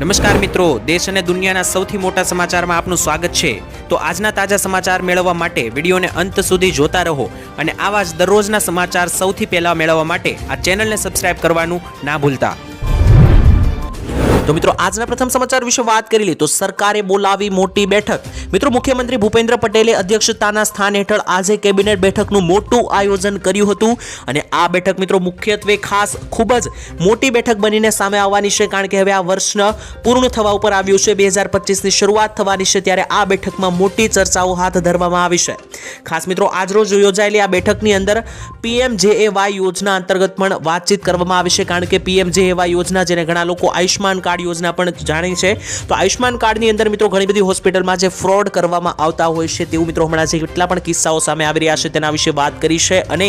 નમસ્કાર મિત્રો, દેશ અને દુનિયાના સૌથી મોટા સમાચારમાં આપનું સ્વાગત છે। તો આજના તાજા સમાચાર મેળવવા માટે વિડીયોને અંત સુધી જોતા રહો અને આવા જ દરરોજના સમાચાર સૌથી પહેલા મેળવવા માટે આ ચેનલને સબસ્ક્રાઇબ કરવાનું ના ભૂલતા। તો મિત્રો આજના પ્રથમ સમાચાર વિશે વાત કરી લે તો સરકારે બોલાવી મોટી બેઠક। મિત્રો મુખ્યમંત્રી ભૂપેન્દ્ર પટેલે અધ્યક્ષતાના સ્થાન હેઠળ આજે કેબિનેટ બેઠકનું મોટું આયોજન કર્યું હતું અને આ બેઠક મિત્રો મુખ્યત્વે ખાસ ખૂબ જ મોટી બેઠક બનીને સામે આવવાની છે, કારણ કે હવે આ વર્ષના પૂર્ણ થવા ઉપર આવ્યું છે, 2025ની શરૂઆત થવાની છે, ત્યારે આ બેઠકમાં મોટી ચર્ચાઓ હાથ ધરવામાં આવી છે। ખાસ મિત્રો આજરોજ યોજાયેલી આ બેઠકની અંદર PMJAY યોજના અંતર્ગત પણ વાતચીત કરવામાં આવી છે, કારણ કે PMJAY યોજના જેને ઘણા લોકો આયુષ્માન કાર્ડ યોજના પણ જાણી છે, તો આયુષ્માન કાર્ડની અંદર મિત્રો ઘણી બધી હોસ્પિટલમાં જે ફ્રોડ કરવામાં આવતા હોય છે તેવું મિત્રો હમણાં જે કેટલા પણ કિસ્સાઓ સામે આવી રહ્યા છે તેના વિશે વાત કરી છે। અને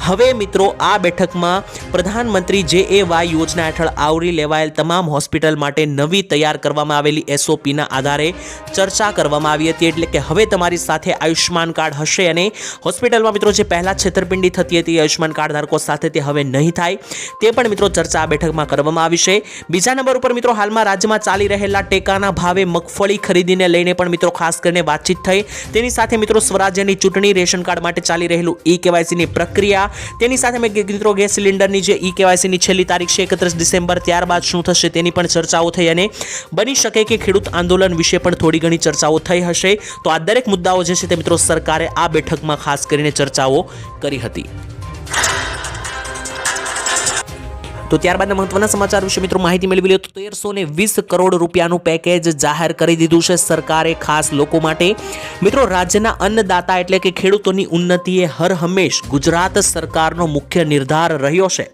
હવે મિત્રો આ બેઠકમાં પ્રધાનમંત્રી JAY યોજના હેઠળ આવરી લેવાયેલ તમામ હોસ્પિટલ માટે નવી તૈયાર કરવામાં આવેલી SOP ના આધારે ચર્ચા કરવામાં આવી હતી, એટલે કે હવે તમારી સાથે આયુષ્માન કાર્ડ હશે અને હોસ્પિટલમાં મિત્રો જે પહેલા છેતરપિંડી થતી હતી આયુષ્માન કાર્ડ ધારકો સાથે તે હવે નહીં થાય, તે પણ મિત્રો ચર્ચા આ બેઠકમાં કરવામાં આવી છે। બીજા નંબર ઉપર મિત્રો હાલમાં રાજ્યમાં ચાલી રહેલા ટેકાના ભાવે મગફળી ખરીદીને લઈને પણ મિત્રો ખાસ કરીને વાતચીત થઈ। તેની સાથે મિત્રો સ્વરાજ્યની ચૂંટણી, રેશન કાર્ડ માટે ચાલી રહેલું EKYC ની પ્રક્રિયા, તેની સાથે મિત્રો ગેસ સિલિન્ડરની જે EKYC ની છેલ્લી તારીખ છે 31 ડિસેમ્બર, ત્યારબાદ શું થશે તેની પણ ચર્ચાઓ થઈ અને બની શકે કે ખેડૂત આંદોલન વિશે પણ થોડી ઘણી ચર્ચાઓ થઈ હશે। તો આ દરેક મુદ્દાઓ જે છે તે મિત્રો સરકારે આ બેઠકમાં ખાસ કરીને ચર્ચાઓ કરી હતી। તો ત્યારબાદના મહત્વના સમાચાર વિશે મિત્રો માહિતી મેળવી લે તો 1320 કરોડ રૂપિયાનું પેકેજ જાહેર કરી દીધું છે સરકારે ખાસ લોકો માટે। મિત્રો રાજ્યના અન્નદાતા એટલે કે ખેડૂતોની ઉન્નતિ એ હર હંમેશ ગુજરાત સરકારનો મુખ્ય નિર્ધાર રહ્યો છે।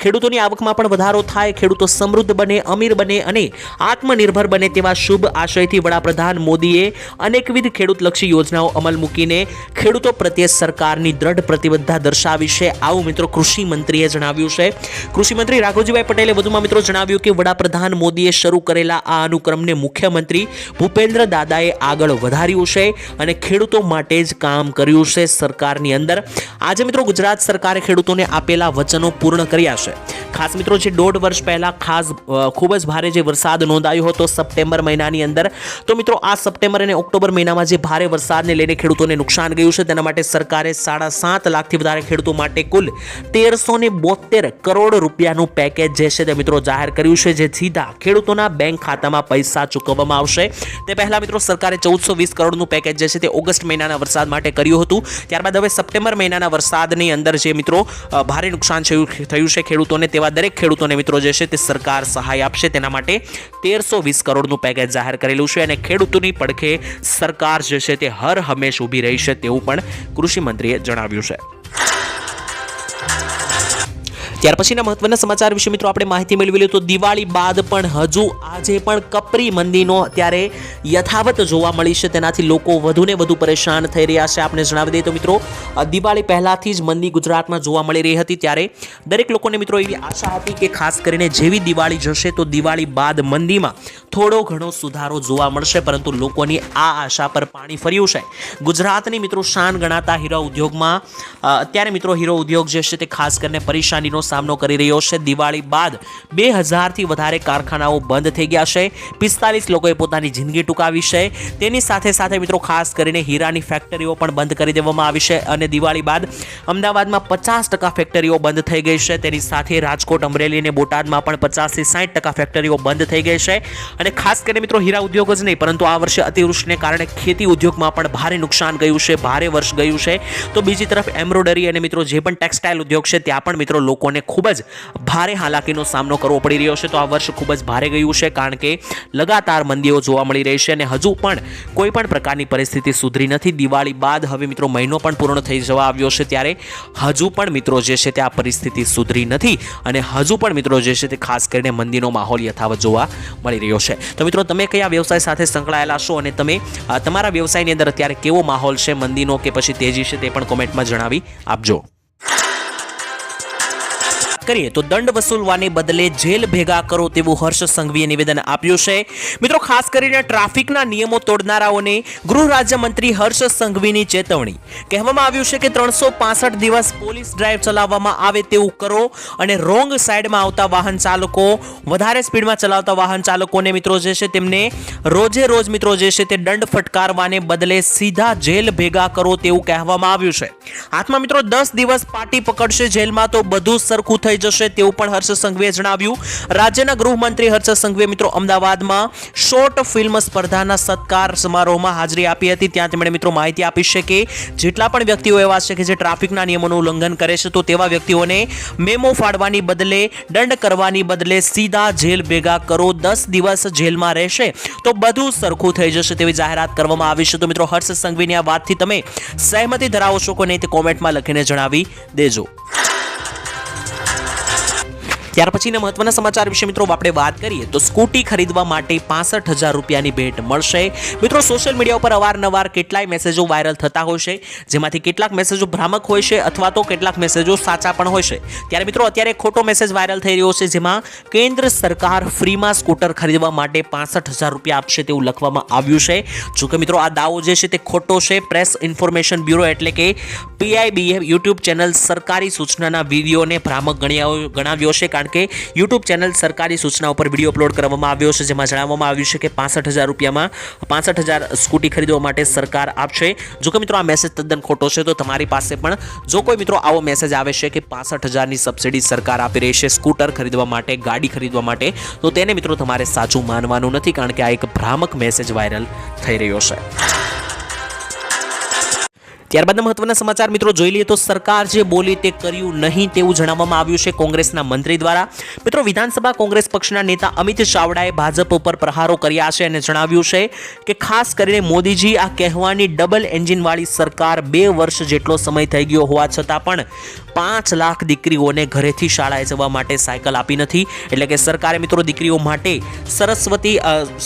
ખેડૂતોની આવકમાં પણ વધારો થાય, ખેડૂતો સમૃદ્ધ બને, અમીર બને અને આત્મનિર્ભર બને તેવા શુભ આશયથી વડાપ્રધાન મોદીએ અનેકવિધ ખેડૂતલક્ષી યોજનાઓ અમલ મૂકીને ખેડૂતો પ્રત્યે સરકારની દ્રઢ પ્રતિબદ્ધતા દર્શાવી છે, આવું મિત્રો કૃષિ મંત્રીએ જણાવ્યું છે। કૃષિ મંત્રી રાઘોજીભાઈ પટેલે વધુમાં મિત્રો જણાવ્યું કે વડાપ્રધાન મોદીએ શરૂ કરેલા આ અનુક્રમને મુખ્યમંત્રી ભૂપેન્દ્ર દાદાએ આગળ વધાર્યું છે અને ખેડૂતો માટે જ કામ કર્યું છે સરકારની અંદર। આજે મિત્રો ગુજરાત સરકારે ખેડૂતોને આપેલા વચનો પૂર્ણ કર્યા છે। ખાસ મિત્રો જે 1.5 વર્ષ પહેલા ખાસ ખૂબ જ ભારે જે વરસાદ નોંધાયો હતો સપ્ટેમ્બર મહિનાની અંદર, તો મિત્રો આ સપ્ટેમ્બર અને ઓક્ટોબર મહિનામાં જે ભારે વરસાદને લઈને ખેડૂતોને નુકસાન ગયું છે તેના માટે સરકારે 7.5 લાખથી વધારે ખેડૂતો માટે કુલ 1372 કરોડ રૂપિયાનું પેકેજ જે છે તે મિત્રો જાહેર કર્યું છે, જે સીધા ખેડૂતોના બેંક ખાતામાં પૈસા ચૂકવવામાં આવશે। તે પહેલા મિત્રો સરકારે 1420 કરોડનું પેકેજ જે છે તે ઓગસ્ટ મહિનાના વરસાદ માટે કર્યું હતું, ત્યારબાદ હવે સપ્ટેમ્બર મહિનાના વરસાદની અંદર જે મિત્રો ભારે નુકસાન થયું છે ખેડૂતોને, તેવા દરેક ખેડૂતોને મિત્રો જે છે તે સરકાર સહાય આપશે, તેના માટે 1320 કરોડનું પેકેજ જાહેર કરેલું છે અને ખેડૂતોની પડખે સરકાર જે છે તે હર હંમેશ ઊભી રહી છે તેવું પણ કૃષિ મંત્રીએ જણાવ્યું છે। ત્યાર પછીના મહત્વના સમાચાર વિશે મિત્રો આપણે માહિતી મેળવી લઈએ તો દિવાળી બાદ પણ હજુ આજે પણ કપરી મંદીનો અત્યારે યથાવત જોવા મળી છે, તેનાથી લોકો વધુને વધુ પરેશાન થઈ રહ્યા છે। આપણે જણાવી દઈએ તો મિત્રો દિવાળી પહેલાથી જ મંદી ગુજરાતમાં જોવા મળી રહી હતી, ત્યારે દરેક લોકોને મિત્રો એવી આશા હતી કે ખાસ કરીને જેવી દિવાળી જશે તો દિવાળી બાદ મંદીમાં થોડો ઘણો સુધારો જોવા મળશે, પરંતુ લોકોની આ આશા પર પાણી ફર્યું છે। ગુજરાતની મિત્રો શાન ગણાતા હીરા ઉદ્યોગમાં અત્યારે મિત્રો હીરો ઉદ્યોગ જે છે તે ખાસ કરીને પરેશાનીનો સામનો કરી રહ્યો છે। દિવાળી બાદ 2000 થી વધારે કારખાનાઓ બંધ થઈ ગયા છે, 45 લોકોએ પોતાની જિંદગી ટૂંકાવી છે, તેની સાથે સાથે મિત્રો ખાસ કરીને હીરાની ફેક્ટરીઓ પણ બંધ કરી દેવામાં આવી છે અને દિવાળી બાદ અમદાવાદમાં 50% ફેક્ટરીઓ બંધ થઈ ગઈ છે, તેની સાથે રાજકોટ, અમરેલી અને બોટાદમાં પણ 50 થી 60% ફેક્ટરીઓ બંધ થઈ ગઈ છે। અને ખાસ કરીને મિત્રો હીરા ઉદ્યોગ જ નહીં પરંતુ આ વર્ષે અતિવૃષ્ટિને કારણે ખેતી ઉદ્યોગમાં પણ ભારે નુકસાન ગયું છે, ભારે વર્ષ ગયું છે। તો બીજી તરફ એમ્બ્રોડરી અને મિત્રો જે પણ ટેક્સટાઇલ ઉદ્યોગ છે ત્યાં પણ મિત્રો લોકોને ખૂબ જ ભારે હાલાકીનો સામનો કરવો પડી રહ્યો છે। તો આ વર્ષ ખૂબ જ ભારે ગયું છે, કારણ કે લગાતાર મંદીઓ જોવા મળી રહી છે અને હજુ પણ કોઈ પણ પ્રકારની પરિસ્થિતિ સુધરી નથી। દિવાળી બાદ હવે મિત્રો મહિનો પણ પૂર્ણ થઈ જવા આવ્યો છે, ત્યારે હજુ પણ મિત્રો જે છે તે આ પરિસ્થિતિ સુધરી નથી અને હજુ પણ મિત્રો જે છે તે ખાસ કરીને મંદીનો માહોલ યથાવત જોવા મળી રહ્યો છે। તો મિત્રો તમે કયા વ્યવસાય સાથે સંકળાયેલા છો અને તમે તમારા વ્યવસાયની અંદર અત્યારે કેવો માહોલ છે, મંદીનો કે પછી તેજી છે, તે પણ કોમેન્ટમાં જણાવી આપજો। કરીએ તો દંડ વસૂલવાને બદલે જેલ ભેગા કરો તેવું હર્ષ સંઘવીએ નિવેદન આપ્યું છે. મિત્રો ખાસ કરીને ટ્રાફિકના નિયમો તોડનારાઓને ગૃહ રાજ્યમંત્રી હર્ષ સંઘવીની ચેતવણી. કહેવામાં આવ્યું છે કે 365 દિવસ પોલીસ ડ્રાઈવ ચલાવવામાં આવે તેવું કરો અને રોંગ સાઈડમાં આવતા વાહન ચાલકો, વધારે સ્પીડમાં ચલાવતા વાહન ચાલકોને મિત્રો જે છે તેમને રોજે રોજ મિત્રો જે છે તે દંડ ફટકારવાને બદલે સીધા જેલ ભેગા કરો તેવું કહેવામાં આવ્યું છે. હાથમાં મિત્રો 10 દિવસ પાર્ટી પકડશે જેલમાં તો બધું સરખું થઈ જશે તેવું પણ હર્ષ સંઘવીએ જણાવ્યું. રાજ્યના ગૃહમંત્રી હર્ષ સંઘવીએ મિત્રો અમદાવાદમાં શોર્ટ ફિલ્મ સ્પર્ધાના સત્કાર સમારોહમાં હાજરી આપી હતી. ત્યાં તેમણે મિત્રો માહિતી આપી છે કે જેટલા પણ વ્યક્તિઓ એવા છે કે જે ટ્રાફિકના નિયમોનું ઉલ્લંઘન કરે છે તો તેવા વ્યક્તિઓને મેમો ફાડવાની બદલે દંડ કરવાની બદલે સીધા જેલ ભેગા કરો, 10 દિવસ જેલમાં રહેશે તો બધું સરખું થઈ જશે તેવી જાહેરાત કરવામાં આવી છે. તો મિત્રો હર્ષ સંઘવીની આ વાતથી તમે સહેમતિ ધરાવો છો કે નહીં તે કોમેન્ટમાં લખીને જણાવી દેજો. ત્યાર પછીના મહત્વના સમાચાર વિશે મિત્રો આપણે વાત કરીએ તો સ્કૂટી ખરીદવા માટે 65,000 રૂપિયાની ભેટ મળશે. મિત્રો સોશિયલ મીડિયા ઉપર અવારનવાર કેટલાય મેસેજો વાયરલ થતા હોય છે, જેમાંથી કેટલાક મેસેજો ભ્રામક હોય છે અથવા તો કેટલાક મેસેજો સાચા પણ હોય છે. ત્યારે મિત્રો અત્યારે ખોટો મેસેજ વાયરલ થઈ રહ્યો છે, જેમાં કેન્દ્ર સરકાર ફ્રીમાં સ્કૂટર ખરીદવા માટે 65,000 રૂપિયા આપશે તેવું લખવામાં આવ્યું છે. જો કે મિત્રો આ દાવો જે છે તે ખોટો છે. પ્રેસ ઇન્ફોર્મેશન બ્યુરો એટલે કે PIBએ યુટ્યુબ ચેનલ સરકારી સૂચનાના વિડીયોને ભ્રામક ગણાવ્યો છે, કારણ કે યુટ્યુબ ચેનલ સરકારી સૂચના ઉપર વિડીયો અપલોડ કરવામાં આવ્યો છે, જેમાં જણાવવામાં આવ્યું છે કે 65,000 રૂપિયામાં 65,000 સ્કૂટી ખરીદવા માટે સરકાર આપશે. જો કે મિત્રો આ મેસેજ તદ્દન ખોટો છે. તો તમારી પાસે પણ જો કોઈ મિત્રો આવો મેસેજ આવે છે કે 65,000ની સબસિડી સરકાર આપી રહી છે સ્કૂટર ખરીદવા માટે, ગાડી ખરીદવા માટે, તો તેને મિત્રો તમારે સાચું માનવાનું નથી, કારણ કે આ એક ભ્રામક મેસેજ વાયરલ થઈ રહ્યો છે. ત્યારબાદ મહત્વના સમાચાર મિત્રો જોઈ લઈએ તો સરકાર જે બોલી તે કર્યું નહીં તેવું જણાવવામાં આવ્યું છે કોંગ્રેસના મંત્રી દ્વારા. મિત્રો વિધાનસભા કોંગ્રેસ પક્ષના નેતા અમિત ચાવડાએ ભાજપ ઉપર પ્રહારો કર્યા છે અને જણાવ્યું છે કે ખાસ કરીને મોદીજી આ કહેવાની ડબલ એન્જિનવાળી સરકાર 2 વર્ષ જેટલો સમય થઈ ગયો હોવા છતાં પણ 5 લાખ દીકરીઓને ઘરેથી શાળાએ જવા માટે સાયકલ આપી નથી. એટલે કે સરકારે મિત્રો દીકરીઓ માટે સરસ્વતી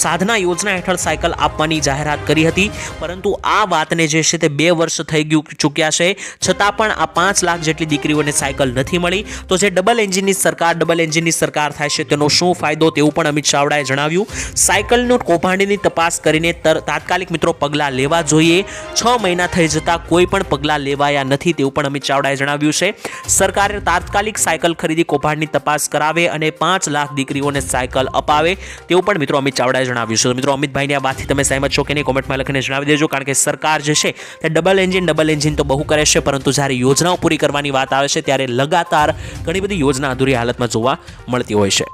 સાધના યોજના હેઠળ સાયકલ આપવાની જાહેરાત કરી હતી, પરંતુ આ વાતને જે છે તે 2 વર્ષ થઈ ચૂક્યા છે છતાં પણ આ 5 લાખ જેટલી દીકરીઓને સાયકલ નથી મળી. તો જે ડબલ એન્જિનની સરકાર થાય છે તેનો શું ફાયદો તેવું પણ અમિત ચાવડાએ જણાવ્યું. સાયકલનું કૌભાંડની તપાસ કરીને તાત્કાલિક મિત્રો પગલાં લેવા જોઈએ. 6 મહિના થઈ જતા કોઈ પણ પગલાં લેવાયા નથી તેવું પણ અમિત ચાવડાએ જણાવ્યું છે. સરકારે તાત્કાલિક સાયકલ ખરીદી કૌભાંડની તપાસ કરાવે અને 5 લાખ દીકરીઓને સાયકલ અપાવે તેવું પણ મિત્રો અમિત ચાવડાએ જણાવ્યું છે. મિત્રો અમિતભાઈની આ વાતથી તમે સહેમત છો કે નહીં કોમેન્ટમાં લખીને જણાવી દેજો, કારણ કે સરકાર જે છે તે ડબલ એન્જિન તો બહુ કરે છે, પરંતુ જ્યારે યોજનાઓ પૂરી કરવાની વાત આવે છે ત્યારે લગાતાર ઘણી બધી યોજના અધૂરી હાલતમાં જોવા મળતી હોય છે.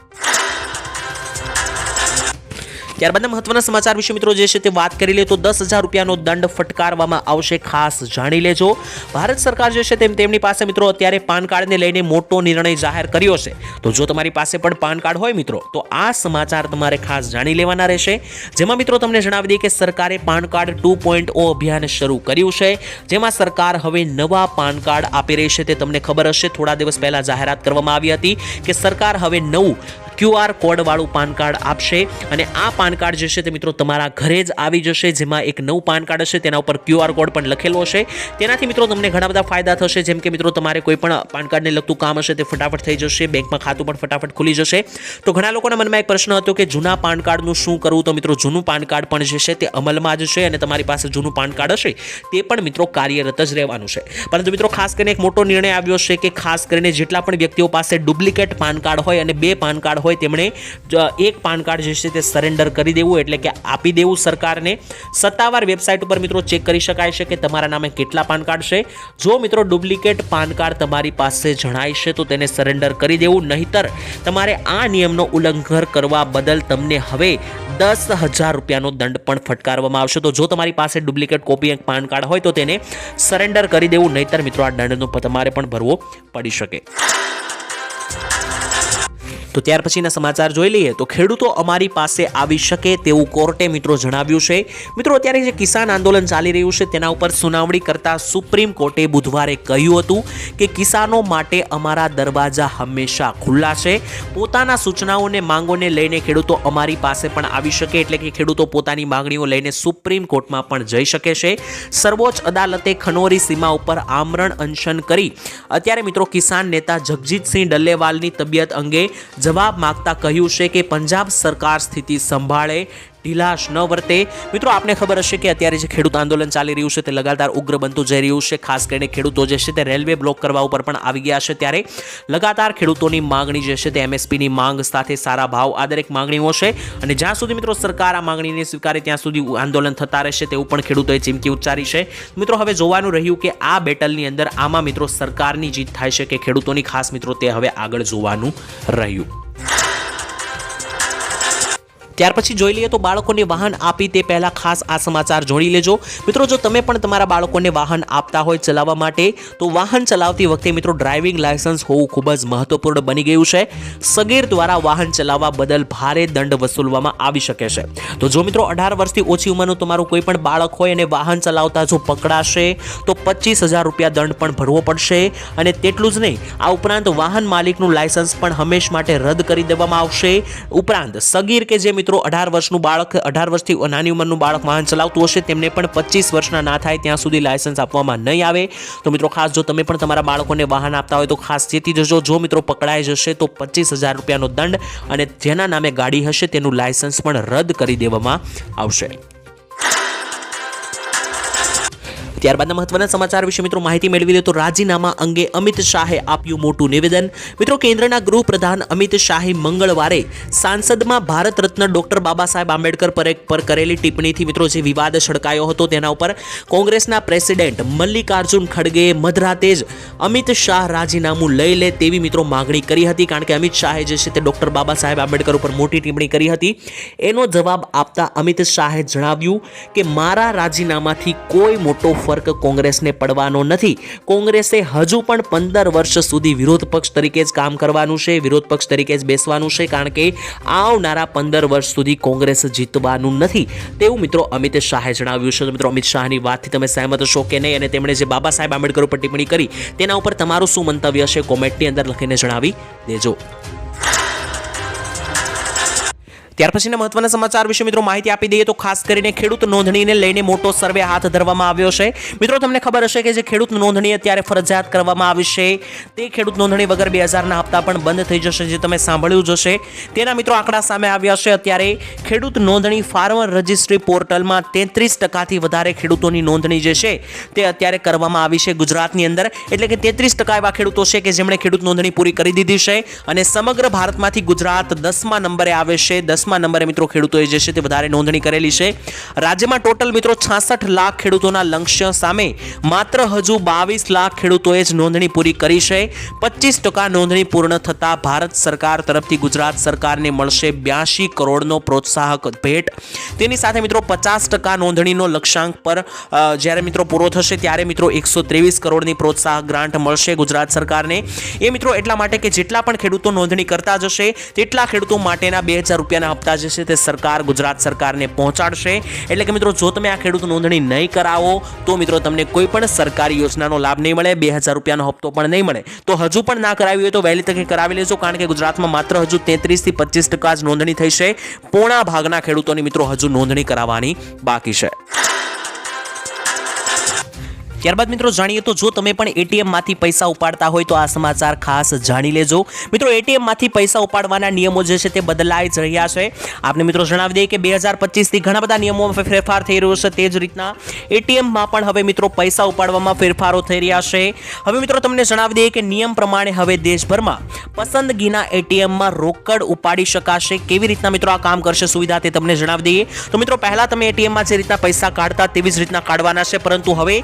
ત્યારબાદ મહત્વના સમાચાર વિશે મિત્રો જે છે તે વાત કરી લે તો 10,000 રૂપિયાનો દંડ ફટકારવામાં આવશે, ખાસ જાણી લેજો. ભારત સરકાર જે છે તેમની પાસે મિત્રો અત્યારે પાન કાર્ડને લઈને મોટો નિર્ણય જાહેર કર્યો છે. તો જો તમારી પાસે પણ પાન કાર્ડ હોય મિત્રો તો આ સમાચાર તમારે ખાસ જાણી લેવાના રહેશે. જેમાં મિત્રો તમને જણાવી દઈએ કે સરકારે પાન કાર્ડ 2.0 અભિયાન શરૂ કર્યું છે, જેમાં સરકાર હવે નવા પાન કાર્ડ આપી રહી છે. તે તમને ખબર હશે, થોડા દિવસ પહેલા જાહેરાત કરવામાં આવી હતી કે સરકાર હવે નવું QR કોડ વાળું પાન કાર્ડ આપશે અને આ પાન કાર્ડ જે છે તે મિત્રો તમારા ઘરે જ આવી જશે, જેમાં એક નવું પાન કાર્ડ હશે, તેના ઉપર QR કોડ પણ લખેલો હશે. તેનાથી મિત્રો તમને ઘણા બધા ફાયદા થશે, જેમ કે મિત્રો તમારે કોઈ પણ પાન કાર્ડને લગતું કામ હશે તે ફટાફટ થઈ જશે, બેંકમાં ખાતું પણ ફટાફટ ખુલી જશે. તો ઘણા લોકોના મનમાં એક પ્રશ્ન હતો કે જૂના પાન કાર્ડનું શું કરવું. તો મિત્રો જૂનું પાન કાર્ડ પણ જે છે તે અમલમાં જ છે અને તમારી પાસે જૂનું પાન કાર્ડ હશે તે પણ મિત્રો કાર્યરત જ રહેવાનું છે. પરંતુ મિત્રો ખાસ કરીને એક મોટો નિર્ણય આવ્યો છે કે ખાસ કરીને જેટલા પણ વ્યક્તિઓ પાસે ડુપ્લિકેટ પાન કાર્ડ હોય અને 2 પાન કાર્ડ હોય તેમણે એક પાન કાર્ડ જે છે તે સરેન્ડર કરી દેવું, એટલે કે આપી દેવું સરકારને. સત્તાવાર વેબસાઇટ ઉપર મિત્રો ચેક કરી શકાય છે કે તમારા નામે કેટલા પાન કાર્ડ છે. જો મિત્રો ડુપ્લિકેટ પાન કાર્ડ તમારી પાસે જણાય છે તો તેને સરેન્ડર કરી દેવું, નહીતર તમારે આ નિયમનો ઉલ્લંઘન કરવા બદલ તમને હવે 10,000 રૂપિયાનો દંડ પણ ફટકારવામાં આવશે. તો જો તમારી પાસે ડુપ્લિકેટ કોપી એક પાન કાર્ડ હોય તો તેને સરેન્ડર કરી દેવું, નહીતર મિત્રો આ દંડનો તમારે પણ ભરવો પડી શકે. તો ત્યાર પછીના સમાચાર જોઈ લઈએ તો ખેડૂતો અમારી પાસે આવી શકે તેવું કોર્ટે મિત્રો જણાવ્યું છે। મિત્રો અત્યારે જે કિસાન આંદોલન ચાલી રહ્યું છે તેના ઉપર સુનાવણી કરતા સુપ્રીમ કોર્ટે બુધવારે કહ્યું હતું કે કિસાનો માટે અમારા દરવાજા હંમેશા ખુલ્લા છે। પોતાના સૂચનાઓને માંગોને લઈને ખેડૂતો અમારી પાસે પણ આવી શકે, એટલે કે ખેડૂતો પોતાની માંગણીઓ લઈને સુપ્રીમ કોર્ટમાં પણ જઈ શકે છે। સર્વોચ્ચ અદાલતે ખનોરી સીમા ઉપર આમરણ અનશન કરી અત્યારે મિત્રો કિસાન નેતા જગજીતસિંહ ડલ્લેવાલની તબિયત અંગે જવાબ માંગતા કહ્યું છે કે પંજાબ સરકાર સ્થિતિ સંભાળે, ઢીલાશ ન વર્તે। મિત્રો આપને ખબર હશે કે અત્યારે જે ખેડૂત આંદોલન ચાલી રહ્યું છે તે લગાતાર ઉગ્ર બનતું જઈ રહ્યું છે। ખાસ કરીને ખેડૂતો જે છે તે રેલવે બ્લોક કરવા ઉપર પણ આવી ગયા છે, ત્યારે લગાતાર ખેડૂતોની માંગણી જે છે તે એમએસપીની માંગ સાથે સારા ભાવ આ દરેક માંગણીઓ છે, અને જ્યાં સુધી મિત્રો સરકાર આ માંગણીને સ્વીકારે ત્યાં સુધી આંદોલન થતા રહેશે તેવું પણ ખેડૂતોએ ચીમકી ઉચ્ચારી છે। મિત્રો હવે જોવાનું રહ્યું કે આ બેટલની અંદર આમાં મિત્રો સરકારની જીત થાય છે કે ખેડૂતોની, ખાસ મિત્રો તે હવે આગળ જોવાનું રહ્યું। ત્યાર પછી જોઈ લઈએ તો બાળકોને વાહન આપી તે પહેલા ખાસ આ સમાચાર જોડી લેજો। મિત્રો જો તમે પણ તમારા બાળકોને વાહન આપતા હોય ચલાવવા માટે તો વાહન ચલાવતી વખતે મિત્રો ડ્રાઇવિંગ લાયસન્સ હોવું ખૂબ જ મહત્વપૂર્ણ બની ગયું છે। સગીર દ્વારા વાહન ચલાવવા બદલ ભારે દંડ વસૂલવામાં આવી શકે છે। તો જો મિત્રો 18 વર્ષથી ઓછી ઉંમરનું તમારું કોઈ પણ બાળક હોય અને વાહન ચલાવતા જો પકડાશે તો 25,000 રૂપિયા દંડ પણ ભરવો પડશે, અને તેટલું જ નહીં, આ ઉપરાંત વાહન માલિકનું લાયસન્સ પણ હંમેશ માટે રદ કરી દેવામાં આવશે। ઉપરાંત સગીર કે જે મિત્રો 18 વર્ષનું બાળક, 18 વર્ષથી નાની ઉંમરનું બાળક વાહન ચલાવતું હશે તેમને પણ 25 વર્ષના ના થાય ત્યાં સુધી લાયસન્સ આપવામાં નહીં આવે। તો મિત્રો ખાસ જો તમે પણ તમારા બાળકોને વાહન આપતા હોય તો ખાસ ચેતી જજો। જો મિત્રો પકડાઈ જશે તો 25,000 રૂપિયાનો દંડ અને જેના નામે ગાડી હશે તેનું લાયસન્સ પણ રદ કરી દેવામાં આવશે। ત્યારબાદના મહત્વના સમાચાર વિશે મિત્રો માહિતી મેળવી લે તો રાજીનામા અંગે અમિત શાહે આપ્યું મોટું નિવેદન। મિત્રો કેન્દ્રના ગૃહપ્રધાન અમિત શાહે મંગળવારે સાંસદમાં ભારત રત્ન ડોક્ટર બાબા સાહેબ આંબેડકર પર કરેલી ટિપ્પણીથી મિત્રો જે વિવાદ સળકાયો હતો તેના ઉપર કોંગ્રેસના પ્રેસિડેન્ટ મલ્લિકાર્જુન ખડગેએ મધરાતે જ અમિત શાહ રાજીનામું લઈ લે તેવી મિત્રો માગણી કરી હતી, કારણ કે અમિત શાહે જે છે તે ડોક્ટર બાબા સાહેબ આંબેડકર ઉપર મોટી ટિપ્પણી કરી હતી। એનો જવાબ આપતા અમિત શાહે જણાવ્યું કે મારા રાજીનામાથી કોઈ મોટો ફરક કોંગ્રેસને પડવાનો નથી। કોંગ્રેસે હજુ પણ 15 વર્ષ સુધી વિરોધ પક્ષ તરીકે જ કામ કરવાનું છે, વિરોધ પક્ષ તરીકે જ બેસવાનું છે, કારણ કે આવનારા 15 વર્ષ સુધી કોંગ્રેસ જીતવાનું નથી તેવું મિત્રો અમિત શાહે જણાવ્યું છે। તો મિત્રો અમિત શાહની વાતથી તમે સહેમત છો કે નહીં, અને તેમણે જે બાબા સાહેબ આંબેડકર ઉપર ટિપ્પણી કરી તેના ઉપર તમારું શું મંતવ્ય છે કોમેન્ટની અંદર લખીને જણાવી દેજો। ત્યાર પછીના મહત્વના સમાચાર વિશે મિત્રો માહિતી આપી દઈએ તો ખાસ કરીને ખેડૂત નોંધણીને લઈને મોટો સર્વે હાથ ધરવામાં આવ્યો છે। મિત્રો તમને ખબર હશે કે જે ખેડૂત નોંધણી અત્યારે ફરજિયાત કરવામાં આવી છે તે ખેડૂત નોંધણી વગર 2000ના હપ્તા પણ બંધ થઈ જશે, જે તમે સાંભળ્યું જ હશે। તેના મિત્રો આંકડા સામે આવ્યા છે। અત્યારે ખેડૂત નોંધણી ફાર્મર રજિસ્ટ્રી પોર્ટલમાં 33% વધારે ખેડૂતોની નોંધણી જે છે તે અત્યારે કરવામાં આવી છે ગુજરાતની અંદર, એટલે કે 33% એવા ખેડૂતો છે કે જેમણે ખેડૂત નોંધણી પૂરી કરી દીધી છે, અને સમગ્ર ભારતમાંથી ગુજરાત 10મા નંબરે આવે છે। 10મા નંબરે મિત્રો ખેડૂતોએ જે છે તે વધારે નોંધણી કરેલી છે। રાજ્યમાં ટોટલ મિત્રો 66 લાખ ખેડૂતોના લક્ષ્ય સામે માત્ર હજુ 22 લાખ ખેડૂતોએ જ નોંધણી પૂરી કરી છે। 25% નોંધણી પૂર્ણ થતા ભારત સરકાર તરફથી ગુજરાત સરકારને મળશે 82 કરોડનો પ્રોત્સાહક ભેટ। તેની સાથે મિત્રો 50% નોંધણીનો લક્ષ્યાંક પર જ્યારે મિત્રો પૂરો થશે ત્યારે મિત્રો 123 કરોડની પ્રોત્સાહક ગ્રાન્ટ મળશે ગુજરાત સરકારને। એ મિત્રો એટલા માટે કે જેટલા પણ ખેડૂતો નોંધણી કરતા જશે તેટલા ખેડૂતો માટેના 2000 રૂપિયાના હપ્તા જે છે તે સરકાર ગુજરાત સરકારને પહોંચાડશે। એટલે કે મિત્રો જો તમે આ ખેડૂત નોંધણી નહીં કરાવો તો મિત્રો તમને કોઈ પણ સરકારી યોજનાનો લાભ નહીં મળે, 2000 રૂપિયાનો હપ્તો પણ નહીં મળે। તો હજુ પણ ના કરાવી હોય તો વહેલી તકે કરાવી લેજો, કારણ કે ગુજરાતમાં માત્ર હજુ 33 થી 25% જ નોંધણી થઈ છે। પોણા ભાગના ખેડૂતોની મિત્રો હજુ નોંધણી કરાવવાની બાકી છે। ત્યારબાદ મિત્રો જાણીએ તો જો તમે પણ એટીએમ માંથી પૈસા ઉપાડતા હોય તો આ સમાચાર ખાસ જાણી લેજો। મિત્રો એટીએમ માંથી પૈસા ઉપાડવાના નિયમો જે છે તે બદલાઈ જ રહ્યા છે। આપને મિત્રો જણાવી દઈએ કે 2025 થી ઘણા બધા નિયમોમાં ફેરફાર થઈ રહ્યો છે, તે જ રીતના એટીએમ માં પણ હવે મિત્રો પૈસા ઉપાડવામાં ફેરફારો થઈ રહ્યા છે। હવે મિત્રો તમને જણાવી દઈએ કે નિયમ પ્રમાણે હવે દેશભરમાં પસંદગીના એટીએમ માં રોકડ ઉપાડી શકાશે। કેવી રીતના મિત્રો આ કામ કરશે સુવિધા તે તમને જણાવી દઈએ તો મિત્રો પહેલા તમે એટીએમ માં જે રીતના પૈસા કાઢતા તેવી જ રીતના કાઢવાના છે, પરંતુ હવે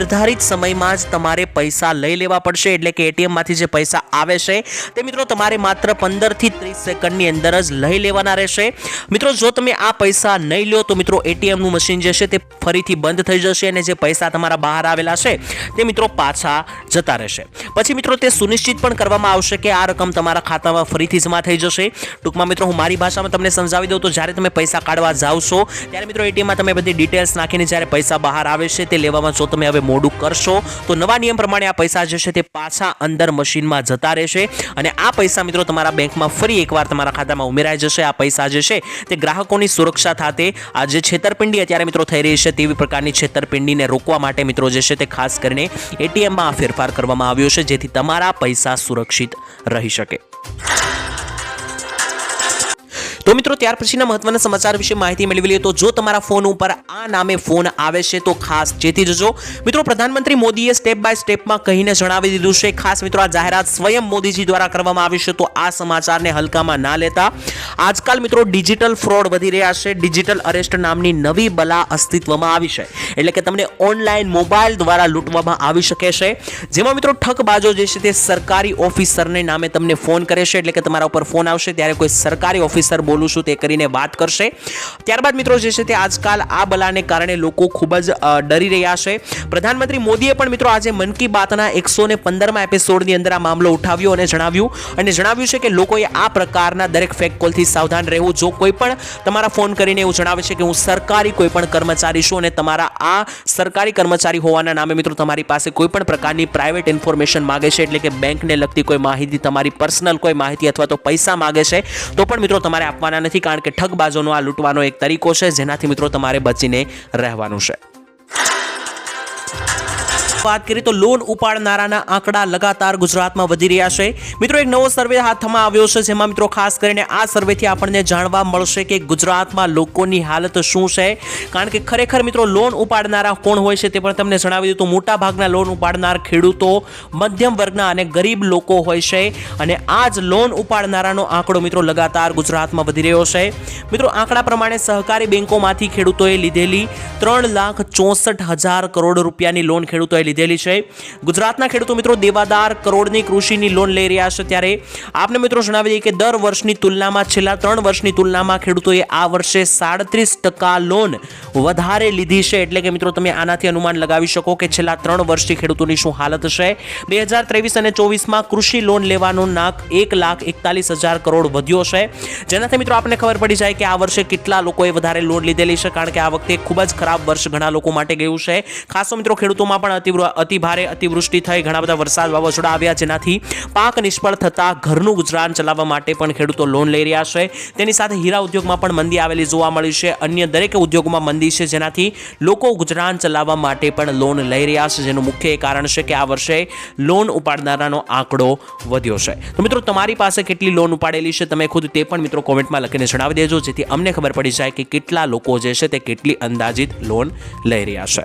નિર્ધારિત સમયમાં જ તમારે પૈસા લઈ લેવા પડશે, એટલે કે એટીએમમાંથી જે પૈસા આવે છે તે મિત્રો તમારે માત્ર 15 થી 30 સેકન્ડની અંદર જ લઈ લેવાના રહેશે. મિત્રો જો તમે આ પૈસા નહીં લો તો મિત્રો એટીએમનું મશીન જે છે તે ફરીથી બંધ થઈ જશે અને જે પૈસા તમારા બહાર આવેલા છે તે મિત્રો પાછા જતા રહેશે. પછી મિત્રો તે સુનિશ્ચિત પણ કરવામાં આવશે કે આ રકમ તમારા ખાતામાં ફરીથી જમા થઈ જશે. ટૂંકમાં મિત્રો હું મારી ભાષામાં તમને સમજાવી દઉં તો જ્યારે તમે પૈસા કાઢવા જાઓ છો ત્યારે મિત્રો એટીએમમાં તમે બધી ડિટેલ્સ નાખીને જ્યારે પૈસા બહાર આવે છે તે લેવામાં જો તમે હવે મોડું કરશો તો નવા નિયમ પ્રમાણે આ પૈસા જે છે તે પાછા અંદર મશીનમાં જતા રહેશે અને આ પૈસા મિત્રો તમારા બેંકમાં ફરી એકવાર તમારા ખાતામાં ઉમેરાઈ જશે. આ પૈસા જે છે તે ગ્રાહકોની સુરક્ષા સાથે આ જે છેતરપિંડી અત્યારે મિત્રો થઈ રહી છે તેવી પ્રકારની છેતરપિંડીને રોકવા માટે મિત્રો જે છે તે ખાસ કરીને એટીએમમાં ફેરફાર કરવામાં આવ્યો છે જેથી તમારા પૈસા સુરક્ષિત રહી શકે. તો મિત્રો ત્યાર પછીના મહત્વના સમાચાર વિશે માહિતી મેળવી લઈએ તો જો તમારા ફોન ઉપર આ નામે ફોન આવે છે તો ખાસ ચેતી જજો. મિત્રો પ્રધાનમંત્રી મોદીએ સ્ટેપ બાય સ્ટેપમાં કહીને જણાવી દીધું છે. ખાસ મિત્રો આ જાહેરાત સ્વયં મોદીજી દ્વારા કરવામાં આવી છે તો આ સમાચારને હલકામાં ના લેતા. આજકાલ મિત્રો ડિજિટલ ફ્રોડ વધી રહ્યા છે. ડિજિટલ અરેસ્ટ નામની નવી બલા અસ્તિત્વમાં આવી છે, એટલે કે તમને ઓનલાઈન મોબાઈલ દ્વારા લૂંટવામાં આવી શકે છે. જેમાં મિત્રો ઠગબાજો જે છે તે સરકારી ઓફિસરને નામે તમને ફોન કરે છે, એટલે કે તમારા ઉપર ફોન આવશે ત્યારે કોઈ સરકારી ઓફિસર બોલું છું તે કરીને વાત કરશે. ત્યારબાદ મિત્રો જે છે તે આજકાલ આ બલાને કારણે લોકો ખૂબ જ ડરી રહ્યા છે. પ્રધાનમંત્રી મોદીએ પણ મિત્રો આજે મન કી બાતના 115મા એપિસોડની અંદર આ મામલો ઉઠાવ્યો અને જણાવ્યું છે કે લોકોએ આ પ્રકારના દરેક ફેક કોલથી સાવધાન રહેવું. જો કોઈ પણ તમારા ફોન કરીને એવું જણાવે છે કે હું સરકારી કોઈ પણ કર્મચારી છું અને તમારા આ સરકારી કર્મચારી હોવાના નામે મિત્રો તમારી પાસે કોઈ પણ પ્રકારની પ્રાઇવેટ ઇન્ફોર્મેશન માગે છે, એટલે કે બેંકને લગતી કોઈ માહિતી, તમારી પર્સનલ કોઈ માહિતી અથવા તો પૈસા માગે છે તો પણ મિત્રો તમારે આપવાના નથી, કારણ કે ઠગબાજોનો આ લૂંટવાનો એક તરીકો છે જેનાથી મિત્રો તમારે બચીને રહેવાનું છે. વાત કરીએ તો લોન ઉપાડનારાના આંકડા લગાતાર ગુજરાતમાં વધી રહ્યા છે. મિત્રો એક નવો સર્વે હાથમાં આવ્યો છે જેમાં મિત્રો ખાસ કરીને આ સર્વેથી આપણને જાણવા મળશે કે ગુજરાતમાં લોકોની હાલત શું છે. કારણ કે ખરેખર મિત્રો લોન ઉપાડનારા કોણ હોય છે તે પણ તમને જણાવી દઉં તો મોટા ભાગના લોન ઉપાડનાર ખેડૂતો, મધ્યમ વર્ગના અને ગરીબ લોકો હોય છે અને આ જ લોન ઉપાડનારાનો આંકડો મિત્રો લગાતાર ગુજરાતમાં વધી રહ્યો છે. મિત્રો આંકડા પ્રમાણે સહકારી બેંકોમાંથી ખેડૂતોએ લીધેલી 3,64,000 કરોડ રૂપિયાની લોન ખેડૂતોએ લીધેલી છે. ગુજરાતના ખેડૂતો મિત્રો દેવાદાર કરોડની કૃષિની લોન લઈ રહ્યા છે. ત્યારે આપને મિત્રો જણાવી દઈએ કે દર વર્ષની તુલનામાં છેલ્લા 3 વર્ષની તુલનામાં ખેડૂતોએ આ વર્ષે 37% લોન વધારે લીધી છે. એટલે કે મિત્રો તમે આનાથી અનુમાન લગાવી શકો કે છેલ્લા 3 વર્ષથી ખેડૂતોની શું હાલત છે. 2023 અને 24માં કૃષિ લોન લેવાનો નાક 1,41,000 કરોડ વધ્યો છે, જેનાથી મિત્રો આપને ખબર પડી જાય કે આ વર્ષે કેટલા લોકોએ વધારે લોન લીધેલી છે. કારણ કે આ વખતે ખૂબ જ ખરાબ વર્ષ ઘણા લોકો માટે ગયું છે. ખાસ મિત્રો ખેડૂતોમાં પણ અતિભારે અતિવૃષ્ટિ થઈ, ઘણા બધા વરસાદ વાવાઝોડા આવ્યા જેનાથી પાક નિષ્ફળ થતા ઘરનું ગુજરાન ચલાવવા માટે પણ ખેડૂતો લોન લઈ રહ્યા છે. તેની સાથે હીરા ઉદ્યોગમાં પણ મંદી આવેલી જોવા મળી છે. અન્ય દરેક ઉદ્યોગોમાં મંદી છે જેનાથી લોકો ગુજરાન ચલાવવા માટે પણ લોન લઈ રહ્યા છે, જેનું મુખ્ય કારણ છે કે આ વર્ષે લોન ઉપાડનારાનો આંકડો વધ્યો છે. તો મિત્રો તમારી પાસે કેટલી લોન ઉપાડેલી છે તમે ખુદ તે પણ મિત્રો કોમેન્ટમાં લખીને જણાવી દેજો, જેથી અમને ખબર પડી જાય કે કેટલા લોકો જે છે તે કેટલી અંદાજિત લોન લઈ રહ્યા છે.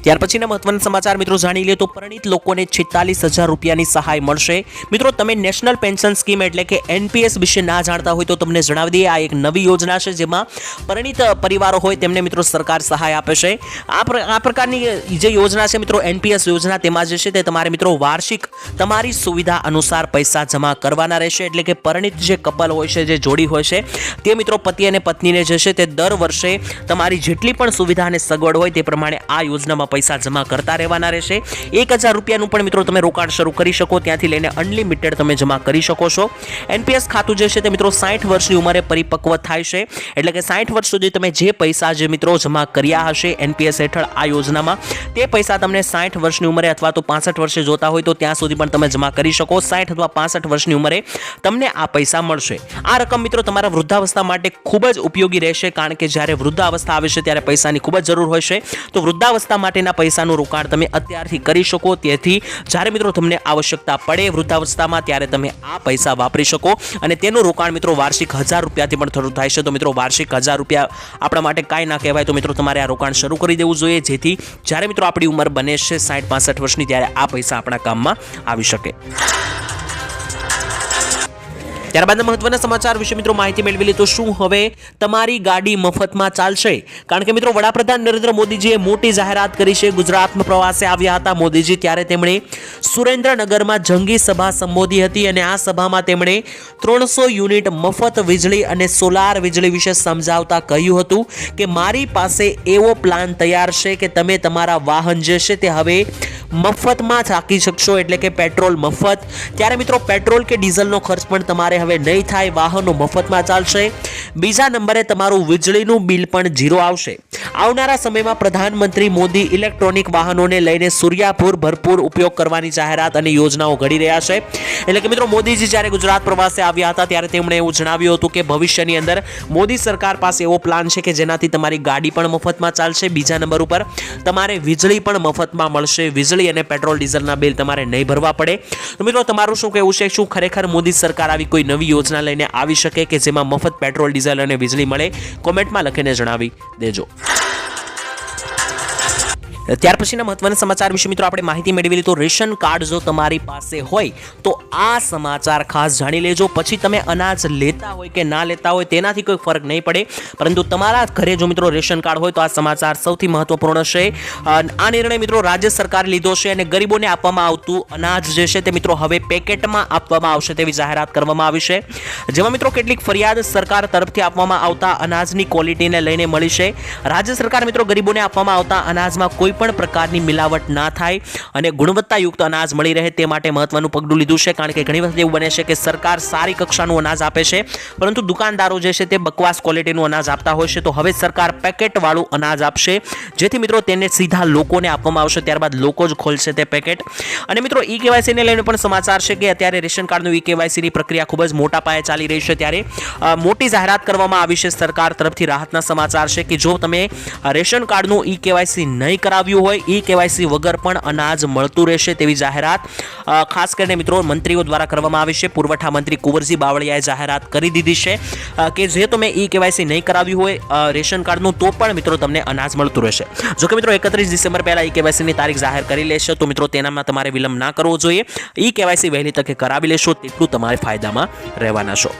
ત્યાર પછીના મહત્વના સમાચાર મિત્રો જાણી લે તો પરિણીત લોકોને 46,000 રૂપિયાની સહાય મળશે. મિત્રો તમે નેશનલ પેન્શન સ્કીમ એટલે કે એનપીએસ વિશે ના જાણતા હોય તો તમને જણાવી દઈએ આ એક નવી યોજના છે જેમાં પરિણીત પરિવારો હોય તેમને મિત્રો સરકાર સહાય આપે છે. આ પ્રકારની જે યોજના છે મિત્રો એનપીએસ યોજના, તેમાં જે છે તે તમારે મિત્રો વાર્ષિક તમારી સુવિધા અનુસાર પૈસા જમા કરવાના રહેશે. એટલે કે પરિણીત જે કપલ હોય છે, જે જોડી હોય છે, તે મિત્રો પતિ અને પત્નીને જે છે તે દર વર્ષે તમારી જેટલી પણ સુવિધા અને સગવડ હોય તે પ્રમાણે આ યોજનામાં પૈસા જમા કરતા રહેવાના રહેશે. 1,000 રૂપિયાનું પણ મિત્રો તમે રોકાણ શરૂ કરી શકો, ત્યાંથી લઈને અનલિમિટેડ તમે જમા કરી શકો છો. એનપીએસ ખાતું જે છે તે મિત્રો 60 વર્ષની ઉંમરે પરિપક્વ થાય છે. એટલે કે 60 વર્ષ સુધી તમે જે પૈસા જે મિત્રો જમા કર્યા હશે એનપીએસ હેઠળ આ યોજનામાં, તે પૈસા તમને 60 વર્ષની ઉંમરે અથવા તો 65 વર્ષે જોતા હોય તો ત્યાં સુધી પણ તમે જમા કરી શકો. 60 અથવા 65 વર્ષની ઉંમરે તમને આ પૈસા મળશે. આ રકમ મિત્રો તમારા વૃદ્ધાવસ્થા માટે ખૂબ જ ઉપયોગી રહેશે, કારણ કે જ્યારે વૃદ્ધાવસ્થા આવે છે ત્યારે પૈસાની ખૂબ જ જરૂર હોય છે. તો વૃદ્ધાવસ્થા માટેના પૈસાનું રોકાણ તમે અત્યારથી કરી શકો, તેથી જ્યારે મિત્રો તમને આવશ્યકતા પડે વૃદ્ધાવસ્થામાં ત્યારે તમે આ પૈસા વાપરી શકો. અને તેનું રોકાણ મિત્રો વાર્ષિક 1,000 રૂપિયાથી પણ શરૂ થાય છે. તો મિત્રો વાર્ષિક 1,000 રૂપિયા આપણા માટે કાંઈ ના કહેવાય. તો મિત્રો તમારે આ રોકાણ શરૂ કરી દેવું જોઈએ, જેથી જ્યારે મિત્રો આપણી ઉંમર બને છે 60-65 વર્ષની ત્યારે આ પૈસા આપણા કામમાં આવી શકે. ત્યારબાદના મહત્વના સમાચાર વિશે મિત્રો માહિતી મેળવી લી. તો શું હવે તમારી ગાડી મફતમાં ચાલશે? કારણ કે મિત્રો વડાપ્રધાન નરેન્દ્ર મોદીજીએ મોટી જાહેરાત કરી છે. ગુજરાતમાં પ્રવાસે આવ્યા હતા મોદીજી, ત્યારે તેમણે સુરેન્દ્રનગરમાં જંગી સભા સંબોધી હતી અને આ સભામાં તેમણે 300 યુનિટ મફત વીજળી અને સોલાર વીજળી વિશે સમજાવતા કહ્યું હતું કે મારી પાસે એવો પ્લાન તૈયાર છે કે તમે તમારા વાહન જે છે તે હવે મફતમાં ચાકી શકશો, એટલે કે પેટ્રોલ મફત. ત્યારે મિત્રો પેટ્રોલ કે ડીઝલનો ખર્ચ પણ તમારે હવે નહીં થાય, વાહનો મફતમાં ચાલશે. બીજા નંબરે તમારું વીજળીનું બિલ પણ ઝીરો આવશે. આવનારા સમયમાં પ્રધાનમંત્રી મોદી ઇલેક્ટ્રોનિક વાહનોને લઈને સૂર્યાપુર ભરપૂર ઉપયોગ કરવાની જાહેરાત અને યોજનાઓ ઘડી રહ્યા છે. એટલે કે મિત્રો મોદીજી જ્યારે ગુજરાત પ્રવાસે આવ્યા હતા ત્યારે તેમણે એવું જણાવ્યું હતું કે ભવિષ્યની અંદર મોદી સરકાર પાસે એવો પ્લાન છે કે જેનાથી તમારી ગાડી પણ મફતમાં ચાલશે. બીજા નંબર ઉપર તમારે વીજળી પણ મફતમાં મળશે. વીજળી અને પેટ્રોલ ડીઝલના બિલ તમારે નહીં ભરવા પડે. તો મિત્રો તમારું શું કહેવું છે? શું ખરેખર મોદી સરકાર આવી કોઈ નવી યોજના લઈને આવી શકે કે જેમાં મફત પેટ્રોલ ડીઝલ અને વીજળી મળે? કોમેન્ટમાં લખીને જણાવી દેજો. ત્યાર પછીના મહત્વના સમાચાર વિશે મિત્રો આપણે માહિતી મેળવી લીધો. રેશન કાર્ડ જો તમારી પાસે હોય તો આ સમાચાર ખાસ જાણી લેજો. પછી તમે અનાજ લેતા હોય કે ના લેતા હોય તેનાથી કોઈ ફરક નહીં પડે, પરંતુ તમારા ઘરે જો મિત્રો રેશન કાર્ડ હોય તો આ સમાચાર સૌથી મહત્વપૂર્ણ છે. આ નિર્ણય મિત્રો રાજ્ય સરકારે લીધો છે અને ગરીબોને આપવામાં આવતું અનાજ જે છે તે મિત્રો હવે પેકેટમાં આપવામાં આવશે તેવી જાહેરાત કરવામાં આવી છે. જેમાં મિત્રો કેટલીક ફરિયાદ સરકાર તરફથી આપવામાં આવતા અનાજની ક્વોલિટીને લઈને મળી છે. રાજ્ય સરકાર મિત્રો ગરીબોને આપવામાં આવતા અનાજમાં કોઈ પણ પ્રકારની મિલાવટ ના થાય અને ગુણવત્તાયુક્ત અનાજ મળી રહે તે માટે મહત્વનું પગલું લીધું છે. કારણ કે ઘણી વખત એવું બને છે કે સરકાર સારી કક્ષાનું અનાજ આપે છે પરંતુ દુકાનદારો જે છે તે બકવાસ ક્વોલિટીનું અનાજ આપતા હોય છે. તો હવે સરકાર પેકેટવાળું અનાજ આપશે, જેથી મિત્રો તેને સીધા લોકોને આપવામાં આવશે, ત્યારબાદ લોકો જ ખોલશે તે પેકેટ. અને મિત્રો ઈ કેવાયસીને લઈને પણ સમાચાર છે કે અત્યારે રેશન કાર્ડનું ઈ કેવાયસીની પ્રક્રિયા ખૂબ જ મોટા પાયે ચાલી રહી છે. ત્યારે મોટી જાહેરાત કરવામાં આવી છે સરકાર તરફથી. રાહતના સમાચાર છે કે જો તમે રેશન કાર્ડનું ઈ કેવાયસી નહીં કરાવ્યું હોય, ઈ કેવાયસી વગર પણ અનાજ મળતું રહેશે તેવી જાહેરાત ખાસ કરીને મિત્રો મંત્રીઓ દ્વારા કરવામાં આવી છે. પુરવઠા મંત્રી કુંવરજી બાવળિયાએ જાહેરાત કરી દીધી છે કે જે તમે ઈ કેવાયસી નહીં કરાવ્યું હોય રેશન કાર્ડનું તો પણ મિત્રો તમને અનાજ મળતું રહેશે. જો કે મિત્રો 31 ડિસેમ્બર પહેલા ઈ કેવાયસીની તારીખ જાહેર કરી લેશે, તો મિત્રો તેનામાં તમારે વિલંબ ના કરવો જોઈએ. ઈ કેવાયસી વહેલી તકે કરાવી લેશો તેટલું તમારે ફાયદામાં રહેવાના છો.